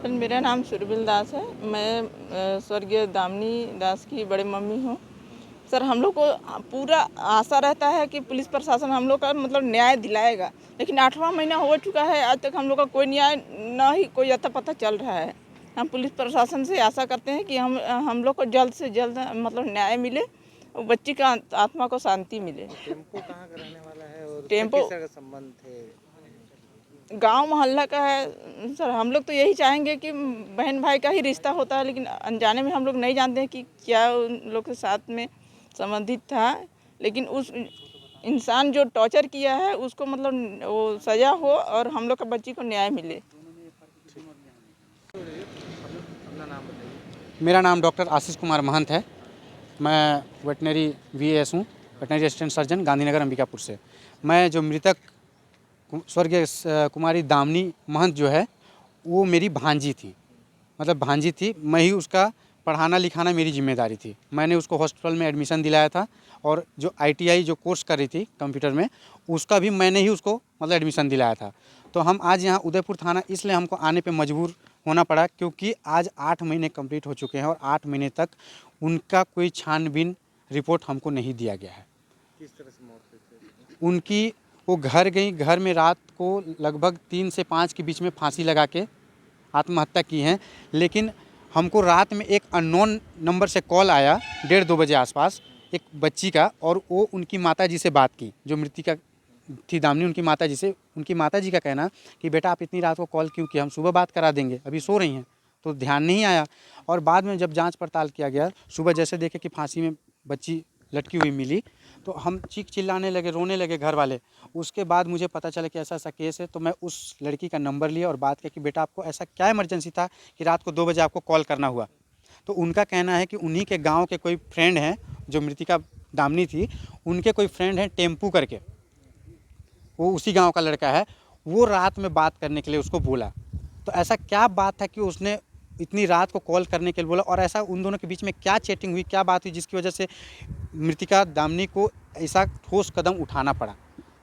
Sir मेरा नाम सुरबिल दास है। मैं स्वर्गीय दामिनी दास की बड़े मम्मी हूँ। सर हम लोग को पूरा आशा रहता है कि पुलिस प्रशासन हम लोग का मतलब न्याय दिलाएगा, लेकिन 8वां महीना हो चुका है, आज तक हम लोग का कोई न्याय ना ही कोई अता पता चल रहा है। हम पुलिस प्रशासन से आशा करते हैं कि हम लोग को जल्द से जल्द मतलब न्याय मिले और बच्ची का आत्मा को शांति मिले। टेम्पो कहाँ का रहने वाला है और टेम्पो किस तरह का संबंध थे? गांव मोहल्ला का है। सर हम लोग तो यही चाहेंगे कि बहन भाई का ही रिश्ता होता है, लेकिन अनजाने में हम लोग नहीं जानते हैं कि क्या उन लोग के साथ में संबंधित था, लेकिन उस इंसान जो टॉर्चर किया है उसको मतलब वो सज़ा हो और हम लोग का बच्ची को न्याय मिले। अपना नाम बताइए। मेरा नाम डॉक्टर आशीष कुमार महंत है। मैं वेटनरी VAS हूँ, veterinary assistant surgeon, Gandhinagar Ambikapur से। मैं जो मृतक स्वर्गीय कुमारी दामिनी महंत जो है वो मेरी भांजी थी, मतलब भांजी थी। मैं ही उसका पढ़ाना लिखाना मेरी जिम्मेदारी थी। मैंने उसको हॉस्पिटल में एडमिशन दिलाया था और जो ITI जो कोर्स कर रही थी कंप्यूटर में, उसका भी मैंने ही उसको मतलब एडमिशन दिलाया था। तो हम आज यहाँ उदयपुर थाना इसलिए हमको आने पे मजबूर होना पड़ा क्योंकि आज 8 महीने कंप्लीट हो चुके हैं और 8 महीने तक उनका कोई छानबीन रिपोर्ट हमको नहीं दिया गया है। किस तरह से मौत हुई थी? उनकी वो घर गई, घर में रात को लगभग 3 से 5 के बीच में फांसी लगा के आत्महत्या की हैं। लेकिन हमको रात में एक अननोन नंबर से कॉल आया 1:30-2 बजे आसपास एक बच्ची का, और वो उनकी माताजी से बात की जो मृतिका थी दामिनी, उनकी माताजी से। उनकी माताजी का कहना कि बेटा आप इतनी रात को कॉल क्यों किया, हम सुबह बात करा देंगे, अभी सो रही हैं। तो ध्यान नहीं आया और बाद में जब जांच पड़ताल किया गया, सुबह जैसे देखे कि फांसी में बच्ची लटकी हुई मिली तो हम चीख चिल्लाने लगे, रोने लगे घर वाले। उसके बाद मुझे पता चला कि ऐसा ऐसा केस है, तो मैं उस लड़की का नंबर लिया और बात किया कि बेटा आपको ऐसा क्या इमरजेंसी था कि रात को 2 बजे आपको कॉल करना हुआ। तो उनका कहना है कि उन्हीं के गाँव के कोई फ्रेंड हैं, जो मृतिका दामिनी थी उनके कोई फ्रेंड हैं टेम्पू करके, वो उसी गांव का लड़का है, वो रात में बात करने के लिए उसको बोला। तो ऐसा क्या बात था कि उसने इतनी रात को कॉल करने के लिए बोला, और ऐसा उन दोनों के बीच में क्या चैटिंग हुई, क्या बात हुई जिसकी वजह से मृतिका दामिनी को ऐसा ठोस कदम उठाना पड़ा।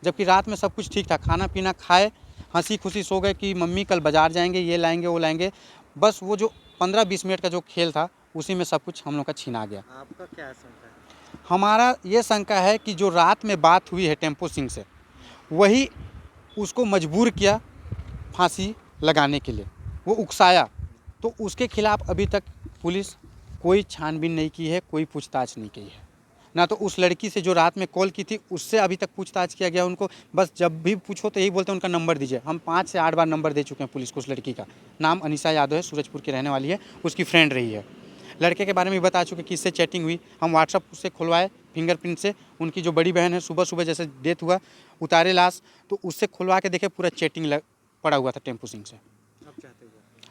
जबकि रात में सब कुछ ठीक था, खाना पीना खाए, हंसी खुशी सो गए कि मम्मी कल बाज़ार जाएंगे, ये लाएंगे वो लाएंगे। बस वो जो 15-20 मिनट का जो खेल था उसी में सब कुछ हम लोग का छीना गया। आपका क्या आशंका है? हमारा ये शंका है कि जो रात में बात हुई है टेम्पो सिंह से, वही उसको मजबूर किया फांसी लगाने के लिए, वो उकसाया। तो उसके खिलाफ अभी तक पुलिस कोई छानबीन नहीं की है, कोई पूछताछ नहीं की है। ना तो उस लड़की से जो रात में कॉल की थी उससे अभी तक पूछताछ किया गया उनको। बस जब भी पूछो तो यही बोलते हैं उनका नंबर दीजिए। हम 5 से 8 बार नंबर दे चुके हैं पुलिस को। उस लड़की का नाम अनीसा यादव है, सूरजपुर की रहने वाली है, उसकी फ्रेंड रही है। लड़के के बारे में बता चुके कि इससे चैटिंग हुई, हम व्हाट्सअप से खुलवाए फिंगरप्रिंट से। उनकी जो बड़ी बहन है, सुबह सुबह जैसे डेथ हुआ उतारे लाश, तो उससे खुलवा के देखे पूरा चैटिंग पड़ा हुआ था टेम्पू सिंह से। आप चाहते हैं?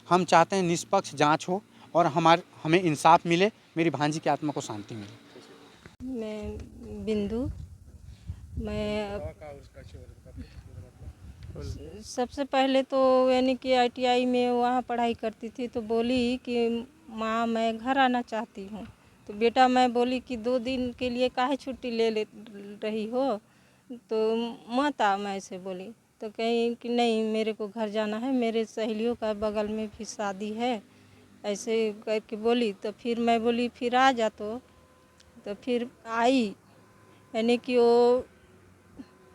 हम चाहते हैं निष्पक्ष जांच हो और हमें इंसाफ मिले, मेरी भांजी की आत्मा को शांति मिले। मैं बिंदु, मैं सबसे पहले तो यानी कि ITI में वहाँ पढ़ाई करती थी, तो बोली कि माँ मैं घर आना चाहती हूँ। तो बेटा मैं बोली कि 2 दिन के लिए काहे छुट्टी ले रही हो, तो मत आ, मैं ऐसे बोली। तो कहीं कि नहीं मेरे को घर जाना है, मेरे सहेलियों का बगल में भी शादी है, ऐसे करके बोली। तो फिर मैं बोली फिर आ जा। तो फिर आई, यानी कि वो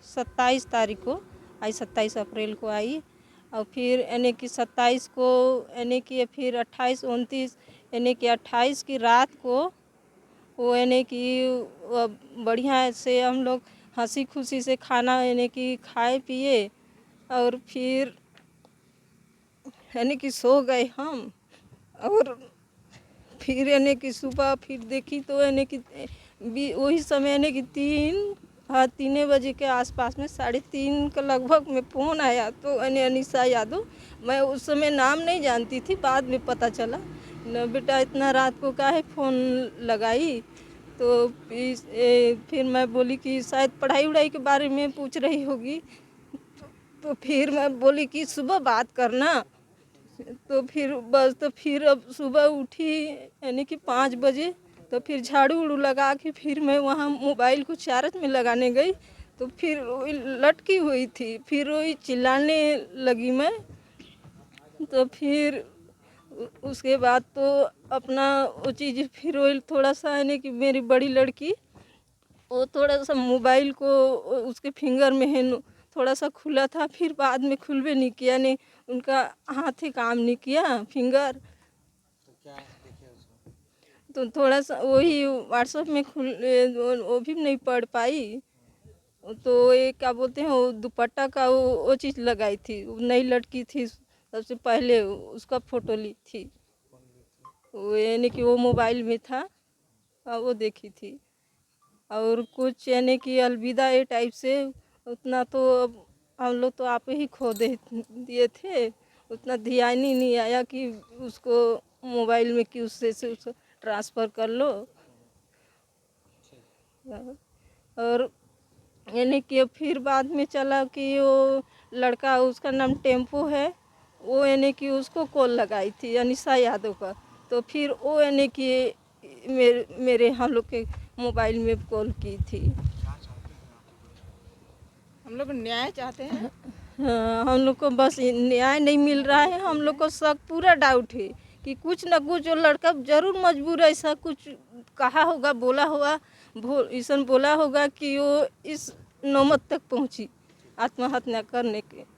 27 तारीख को आई, 27 अप्रैल को आई। और फिर यानी कि 27 को यानी कि फिर 28, 29 यानी कि 28 की रात को वो यानी कि बढ़िया से हम लोग हंसी खुशी से खाना यानी कि खाए पिए और फिर यानी कि सो गए हम। और फिर यानी कि सुबह फिर देखी तो यानी कि वही समय यानी कि 3 बजे के आसपास में 3:30 के लगभग में फ़ोन आया। तो अनीसा यादव, मैं उस समय नाम नहीं जानती थी, बाद में पता चला न बेटा इतना रात को काहे फ़ोन लगाई। तो फिर मैं बोली कि शायद पढ़ाई वढ़ाई के बारे में पूछ रही होगी। तो फिर मैं बोली कि सुबह बात करना। तो फिर बस, तो फिर अब सुबह उठी यानी कि 5 बजे, तो फिर झाड़ू उड़ू लगा के फिर मैं वहाँ मोबाइल को चार्ज में लगाने गई। तो फिर वही लटकी हुई थी, फिर वही चिल्लाने लगी मैं। तो फिर उसके बाद तो अपना वो चीज़ फिर वो थोड़ा सा है ना कि मेरी बड़ी लड़की वो थोड़ा सा मोबाइल को उसके फिंगर में है थोड़ा सा खुला था, फिर बाद में खुलवे नहीं किया, नहीं उनका हाथ ही काम नहीं किया फिंगर, तो क्या देखे उसको? तो थोड़ा सा वही व्हाट्सएप में वो भी नहीं पढ़ पाई। तो ये क्या बोलते हैं वो दुपट्टा का वो चीज़ लगाई थी, वो नई लड़की थी, सबसे पहले उसका फ़ोटो ली थी, वो यानी कि वो मोबाइल में था, वो देखी थी। और कुछ यानी कि अलविदा ये टाइप से उतना तो अब हम लोग तो आप ही खो दिए थे, उतना ध्यान ही नहीं आया कि उसको मोबाइल में कि उससे से उसको ट्रांसफ़र कर लो। और यानी कि फिर बाद में चला कि वो लड़का उसका नाम टेम्पो है, वो यानी कि उसको कॉल लगाई थी अनिशा यादव का, तो फिर वो यानी कि मेरे हम लोग के मोबाइल में कॉल की थी। हम लोग न्याय चाहते हैं। हाँ, हम लोग को बस न्याय नहीं मिल रहा है, हम लोग को शक पूरा डाउट है कि कुछ न कुछ वो लड़का जरूर मजबूर ऐसा कुछ कहा होगा, बोला होगा, ऐसा बोला होगा कि वो इस नौबत तक पहुंची आत्महत्या करने के।